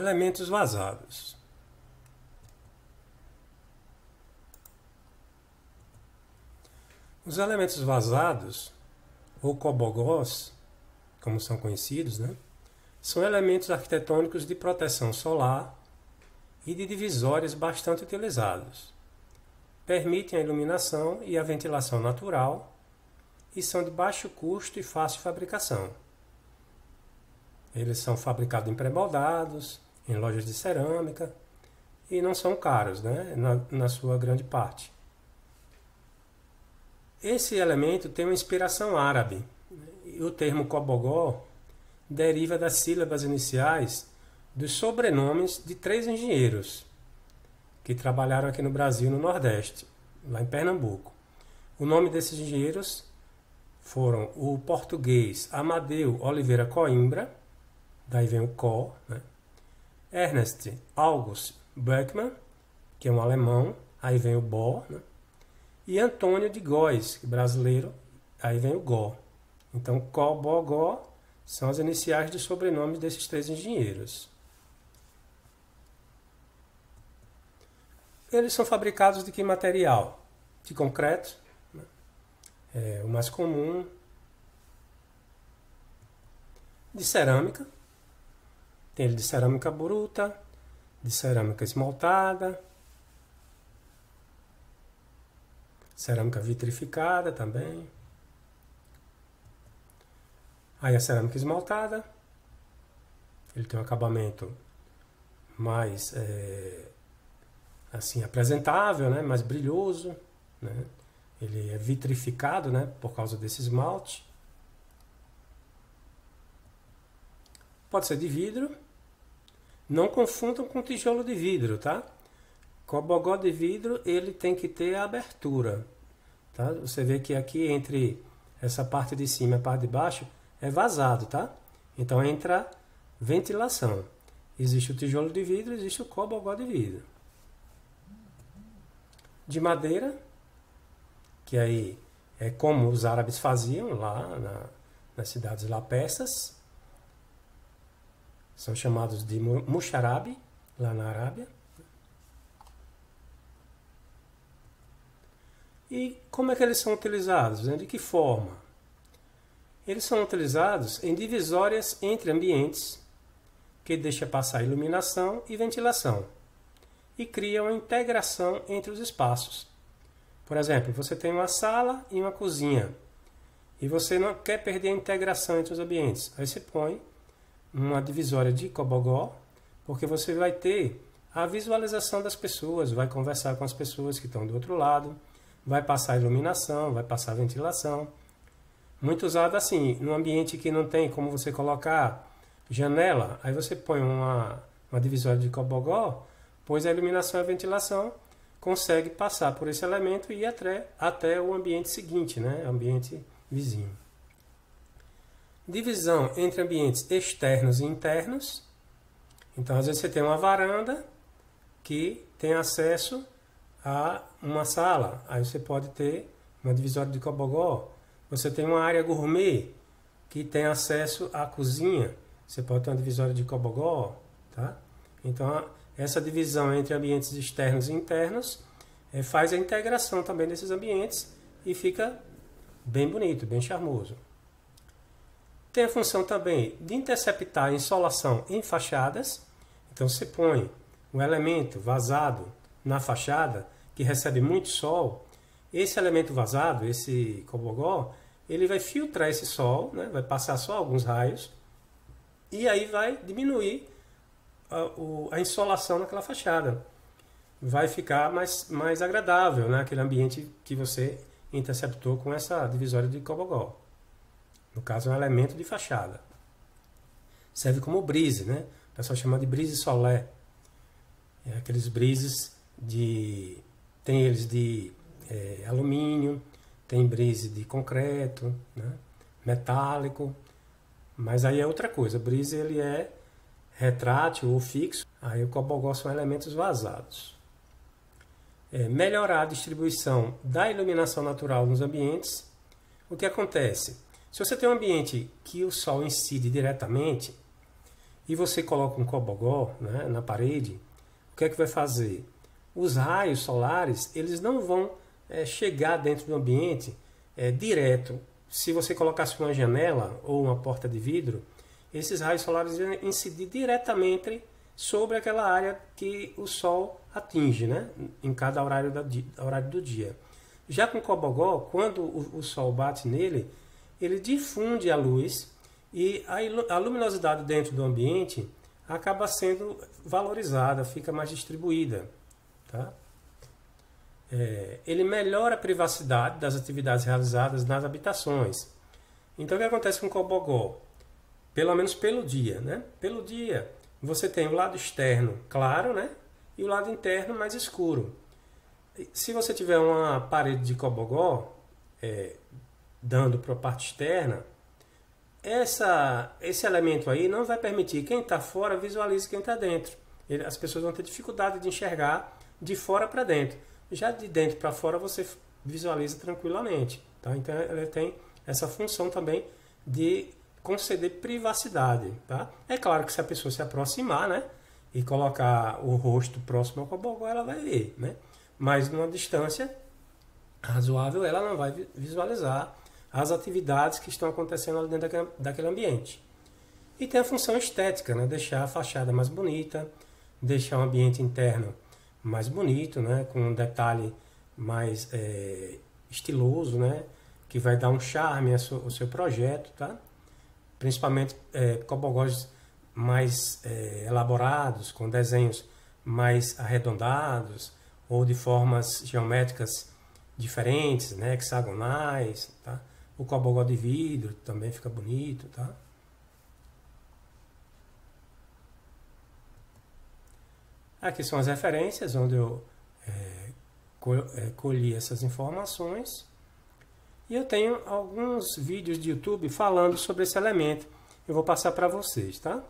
Elementos vazados. Os elementos vazados, ou cobogós, como são conhecidos, né, são elementos arquitetônicos de proteção solar e de divisórias bastante utilizados. Permitem a iluminação e a ventilação natural e são de baixo custo e fácil fabricação. Eles são fabricados em pré-moldados, em lojas de cerâmica e não são caros, né, na sua grande parte. Esse elemento tem uma inspiração árabe. O termo cobogó deriva das sílabas iniciais dos sobrenomes de 3 engenheiros que trabalharam aqui no Brasil, no Nordeste, lá em Pernambuco. O nome desses engenheiros foram o português Amadeu Oliveira Coimbra, daí vem o Có, né? Ernest August Beckmann, que é um alemão, aí vem o Bó, né? E Antônio de Góes, brasileiro, aí vem o Gó. Então, Có, Bó, Gó são as iniciais dos sobrenomes desses 3 engenheiros. Eles são fabricados de que material? De concreto, né? É o mais comum. De cerâmica. Tem ele de cerâmica bruta, de cerâmica esmaltada, cerâmica vitrificada também. Aí a cerâmica esmaltada, ele tem um acabamento mais assim apresentável, né? Mais brilhoso, né? Ele é vitrificado, né? Por causa desse esmalte. Pode ser de vidro. Não confundam com tijolo de vidro, tá? Cobogó de vidro, ele tem que ter a abertura, tá? Você vê que aqui entre essa parte de cima e a parte de baixo é vazado, tá? Então entra ventilação. Existe o tijolo de vidro, existe o cobogó de vidro. De madeira, que aí é como os árabes faziam lá nas cidades lapessas. São chamados de muxarabe, lá na Arábia. E como é que eles são utilizados? De que forma? Eles são utilizados em divisórias entre ambientes, que deixa passar iluminação e ventilação, e cria uma integração entre os espaços. Por exemplo, você tem uma sala e uma cozinha, e você não quer perder a integração entre os ambientes. Aí você põe uma divisória de cobogó, porque você vai ter a visualização das pessoas, vai conversar com as pessoas que estão do outro lado, vai passar iluminação, vai passar ventilação. Muito usado assim, num ambiente que não tem como você colocar janela, aí você põe uma divisória de cobogó, pois a iluminação e a ventilação consegue passar por esse elemento e ir até o ambiente seguinte, né? Ambiente vizinho. Divisão entre ambientes externos e internos. Então, às vezes você tem uma varanda que tem acesso a uma sala. Aí você pode ter uma divisória de cobogó. Você tem uma área gourmet que tem acesso à cozinha. Você pode ter uma divisória de cobogó, tá? Então, essa divisão entre ambientes externos e internos faz a integração também desses ambientes e fica bem bonito, bem charmoso. Tem a função também de interceptar a insolação em fachadas. Então você põe um elemento vazado na fachada que recebe muito sol. Esse elemento vazado, esse cobogó, ele vai filtrar esse sol, né? Vai passar só alguns raios e aí vai diminuir a insolação naquela fachada. Vai ficar mais agradável, né? Aquele ambiente que você interceptou com essa divisória de cobogó. No caso, é um elemento de fachada. Serve como brise, né? O pessoal chama de brise solé. É aqueles brises de... Tem eles de alumínio, tem brise de concreto, né? Metálico. Mas aí é outra coisa. O brise ele é retrátil ou fixo. Aí o cobogó são elementos vazados. Melhorar a distribuição da iluminação natural nos ambientes. O que acontece? Se você tem um ambiente que o sol incide diretamente, e você coloca um cobogó, né, na parede, o que é que vai fazer? Os raios solares, eles não vão chegar dentro do ambiente direto. Se você colocasse uma janela ou uma porta de vidro, esses raios solares iam incidir diretamente sobre aquela área que o sol atinge, né, em cada horário do dia. Já com o cobogó, quando o sol bate nele, ele difunde a luz e a luminosidade dentro do ambiente acaba sendo valorizada, fica mais distribuída. Tá? Ele melhora a privacidade das atividades realizadas nas habitações. Então o que acontece com o cobogó? Pelo menos pelo dia, né? Pelo dia você tem o lado externo claro, né? E o lado interno mais escuro. Se você tiver uma parede de cobogó dando para a parte externa, esse elemento aí não vai permitir que quem está fora visualize quem está dentro. As pessoas vão ter dificuldade de enxergar de fora para dentro. Já de dentro para fora você visualiza tranquilamente. Tá? Então ela tem essa função também de conceder privacidade. Tá? É claro que se a pessoa se aproximar, né, e colocar o rosto próximo ao cobogó, ela vai ver. Né? Mas numa distância razoável ela não vai visualizar as atividades que estão acontecendo ali dentro daquele ambiente. E tem a função estética, né? Deixar a fachada mais bonita, deixar o ambiente interno mais bonito, né? Com um detalhe mais estiloso, né? Que vai dar um charme ao seu projeto, tá? Principalmente cobogós mais elaborados, com desenhos mais arredondados ou de formas geométricas diferentes, né? Hexagonais, tá? O cobogó de vidro também fica bonito, tá? Aqui são as referências onde eu colhi essas informações. E eu tenho alguns vídeos de YouTube falando sobre esse elemento. Eu vou passar para vocês, tá?